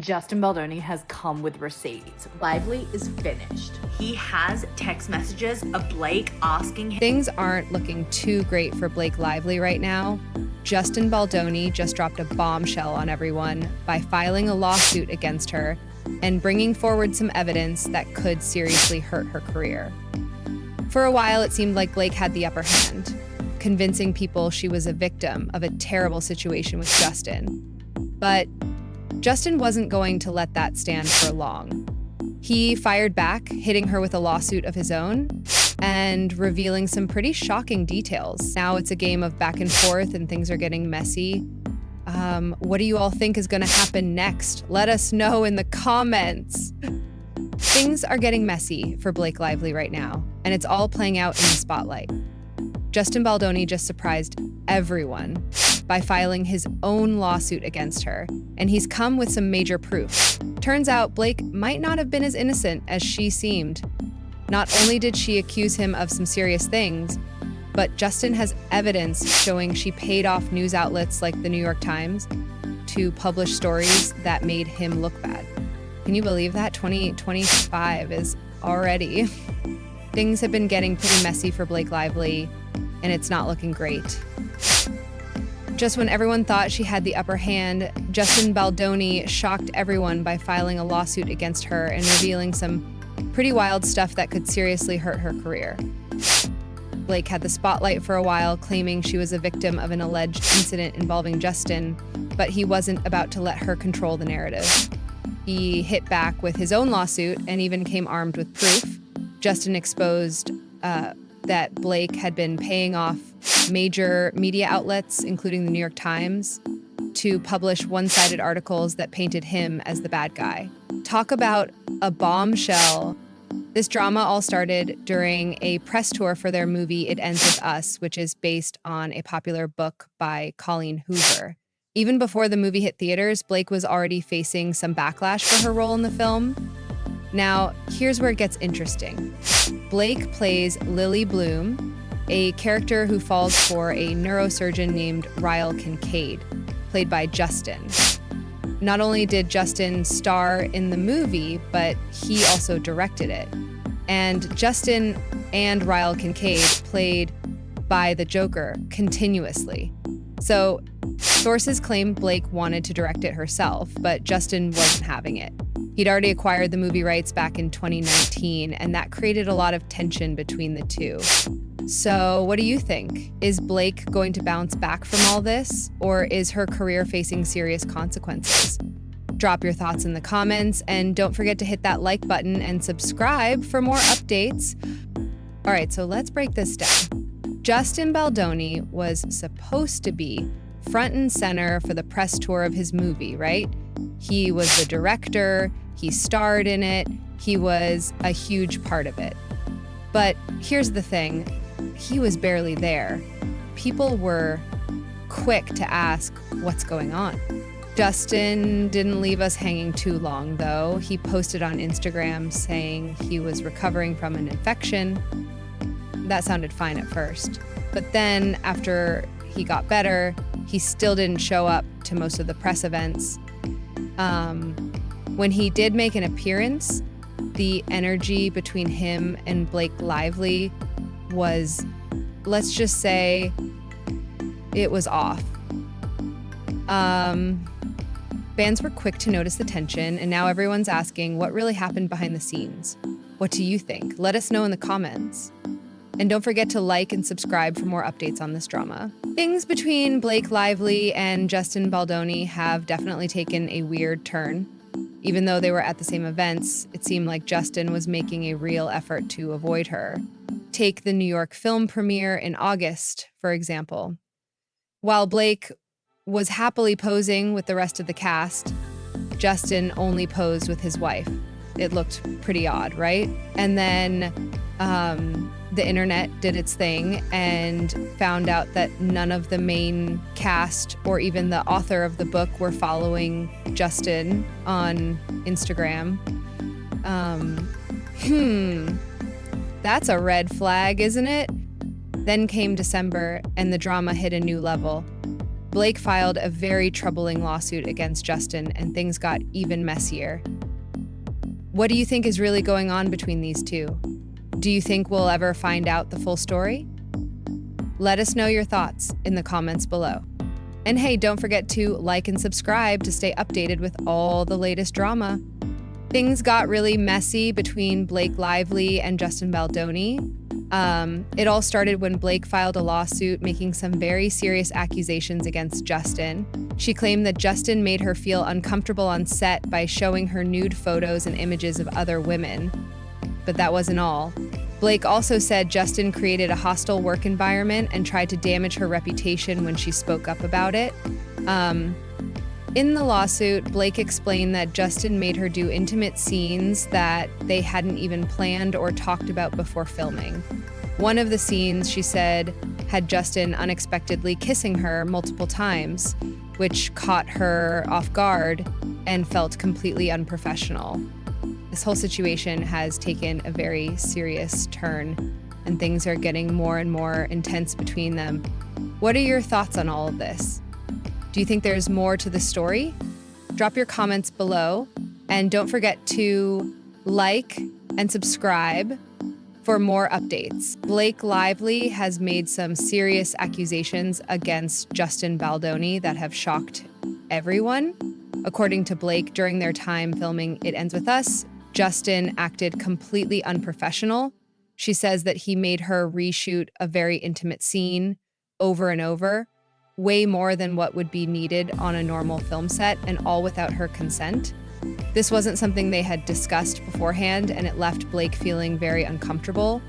Justin Baldoni has come with receipts. Lively is finished. He has text messages of Blake asking him. Things aren't looking too great for Blake Lively right now. Justin Baldoni just dropped a bombshell on everyone by filing a lawsuit against her and bringing forward some evidence that could seriously hurt her career. For a while, it seemed like Blake had the upper hand, convincing people she was a victim of a terrible situation with Justin. But Justin wasn't going to let that stand for long. He fired back, hitting her with a lawsuit of his own and revealing some pretty shocking details. Now it's a game of back and forth and things are getting messy. What do you all think is going to happen next? Let us know in the comments. Things are getting messy for Blake Lively right now, and it's all playing out in the spotlight. Justin Baldoni just surprised everyone by filing his own lawsuit against her, and he's come with some major proof. Turns out Blake might not have been as innocent as she seemed. Not only did she accuse him of some serious things, but Justin has evidence showing she paid off news outlets like the New York Times to publish stories that made him look bad. Can you believe that? 2025 is already. Things have been getting pretty messy for Blake Lively, and it's not looking great. Just when everyone thought she had the upper hand, Justin Baldoni shocked everyone by filing a lawsuit against her and revealing some pretty wild stuff that could seriously hurt her career. Blake had the spotlight for a while, claiming she was a victim of an alleged incident involving Justin, but he wasn't about to let her control the narrative. He hit back with his own lawsuit and even came armed with proof. Justin exposed that Blake had been paying off major media outlets, including the New York Times, to publish one-sided articles that painted him as the bad guy. Talk about a bombshell. This drama all started during a press tour for their movie It Ends With Us, which is based on a popular book by Colleen Hoover. Even before the movie hit theaters, Blake was already facing some backlash for her role in the film. Now, here's where it gets interesting. Blake plays Lily Bloom, a character who falls for a neurosurgeon named Ryle Kincaid, played by Justin. Not only did Justin star in the movie, but he also directed it. And Justin and Ryle Kincaid played by the Joker continuously. So sources claim Blake wanted to direct it herself, but Justin wasn't having it. He'd already acquired the movie rights back in 2019, and that created a lot of tension between the two. So what do you think? Is Blake going to bounce back from all this, or is her career facing serious consequences? Drop your thoughts in the comments, and don't forget to hit that like button and subscribe for more updates. All right, so let's break this down. Justin Baldoni was supposed to be front and center for the press tour of his movie, right? He was the director, he starred in it, he was a huge part of it. But here's the thing, he was barely there. People were quick to ask, what's going on? Justin didn't leave us hanging too long, though. He posted on Instagram saying he was recovering from an infection. That sounded fine at first. But then after he got better, he still didn't show up to most of the press events. When he did make an appearance, the energy between him and Blake Lively was, let's just say, it was off. Fans were quick to notice the tension, and now everyone's asking what really happened behind the scenes. What do you think? Let us know in the comments. And don't forget to like and subscribe for more updates on this drama. Things between Blake Lively and Justin Baldoni have definitely taken a weird turn. Even though they were at the same events, it seemed like Justin was making a real effort to avoid her. Take the New York film premiere in August, for example. While Blake was happily posing with the rest of the cast, Justin only posed with his wife. It looked pretty odd, right? And then the internet did its thing and found out that none of the main cast or even the author of the book were following Justin on Instagram. That's a red flag, isn't it? Then came December and the drama hit a new level. Blake filed a very troubling lawsuit against Justin, and things got even messier. What do you think is really going on between these two? Do you think we'll ever find out the full story? Let us know your thoughts in the comments below. And hey, don't forget to like and subscribe to stay updated with all the latest drama. Things got really messy between Blake Lively and Justin Baldoni. It all started when Blake filed a lawsuit making some very serious accusations against Justin. She claimed that Justin made her feel uncomfortable on set by showing her nude photos and images of other women. But that wasn't all. Blake also said Justin created a hostile work environment and tried to damage her reputation when she spoke up about it. In the lawsuit, Blake explained that Justin made her do intimate scenes that they hadn't even planned or talked about before filming. One of the scenes, she said, had Justin unexpectedly kissing her multiple times, which caught her off guard and felt completely unprofessional. This whole situation has taken a very serious turn, and things are getting more and more intense between them. What are your thoughts on all of this? Do you think there's more to the story? Drop your comments below, and don't forget to like and subscribe for more updates. Blake Lively has made some serious accusations against Justin Baldoni that have shocked everyone. According to Blake, during their time filming It Ends With Us, Justin acted completely unprofessional. She says that he made her reshoot a very intimate scene over and over, way more than what would be needed on a normal film set, and all without her consent. This wasn't something they had discussed beforehand, and it left Blake feeling very uncomfortable.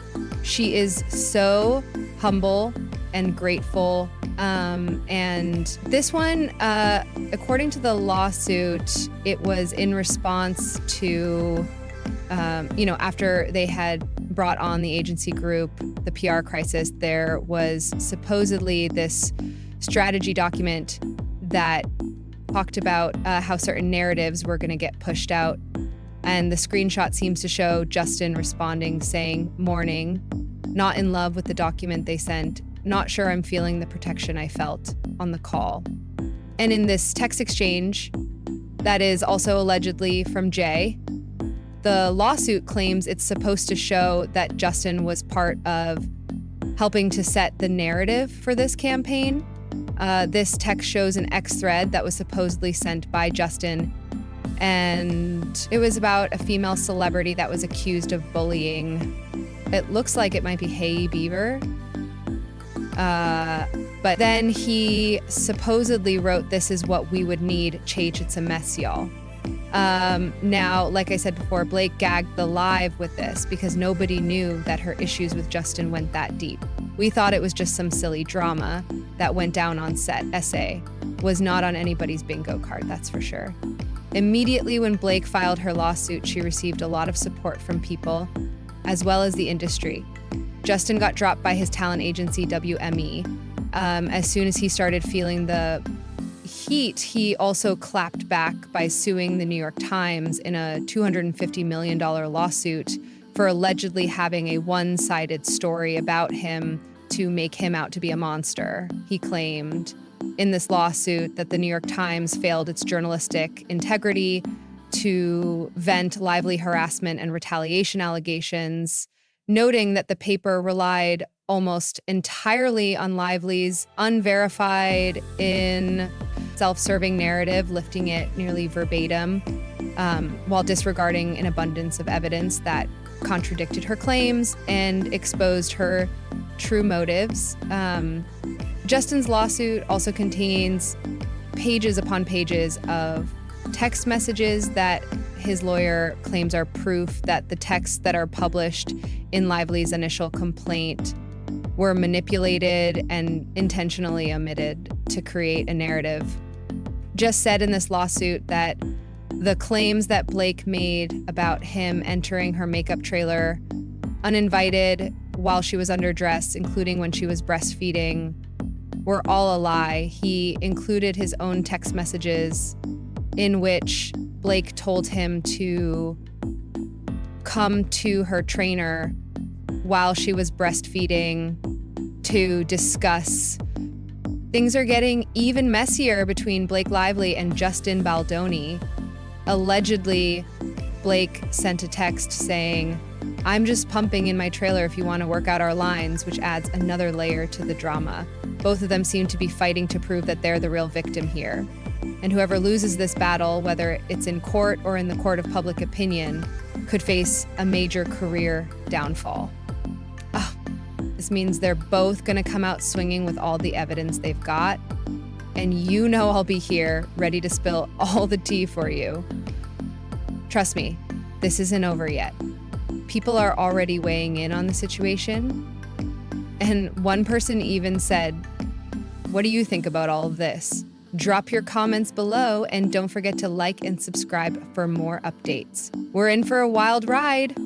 She is so humble and grateful. And this one, according to the lawsuit, it was in response to, after they had brought on the agency group, the PR crisis, there was supposedly this strategy document that talked about how certain narratives were going to get pushed out. And the screenshot seems to show Justin responding, saying, "Mourning, not in love with the document they sent, not sure I'm feeling the protection I felt on the call." And in this text exchange, that is also allegedly from Jay, the lawsuit claims it's supposed to show that Justin was part of helping to set the narrative for this campaign. This text shows an X thread that was supposedly sent by Justin, and it was about a female celebrity that was accused of bullying. It looks like it might be Hey Beaver. But then he supposedly wrote, "This is what we would need. Chage, it's a mess, y'all." Now, like I said before, Blake gagged the live with this because nobody knew that her issues with Justin went that deep. We thought it was just some silly drama that went down on set. SA was not on anybody's bingo card, that's for sure. Immediately when Blake filed her lawsuit, she received a lot of support from people, as well as the industry. Justin got dropped by his talent agency, WME. As soon as he started feeling the heat, he also clapped back by suing the New York Times in a $250 million lawsuit for allegedly having a one-sided story about him to make him out to be a monster. He claimed in this lawsuit that the New York Times failed its journalistic integrity to vent Lively harassment and retaliation allegations, noting that the paper relied almost entirely on Lively's unverified in self-serving narrative, lifting it nearly verbatim, while disregarding an abundance of evidence that contradicted her claims and exposed her true motives. Justin's lawsuit also contains pages upon pages of text messages that his lawyer claims are proof that the texts that are published in Lively's initial complaint were manipulated and intentionally omitted to create a narrative. Just said in this lawsuit that the claims that Blake made about him entering her makeup trailer uninvited while she was underdressed, including when she was breastfeeding, were all a lie. He included his own text messages in which Blake told him to come to her trainer while she was breastfeeding to discuss Things are getting even messier between Blake Lively and Justin Baldoni. Allegedly, Blake sent a text saying, "I'm just pumping in my trailer if you want to work out our lines," which adds another layer to the drama. Both of them seem to be fighting to prove that they're the real victim here. And whoever loses this battle, whether it's in court or in the court of public opinion, could face a major career downfall. Oh, this means they're both going to come out swinging with all the evidence they've got. And you know I'll be here, ready to spill all the tea for you. Trust me, this isn't over yet. People are already weighing in on the situation. And one person even said, "What do you think about all of this?" Drop your comments below and don't forget to like and subscribe for more updates. We're in for a wild ride.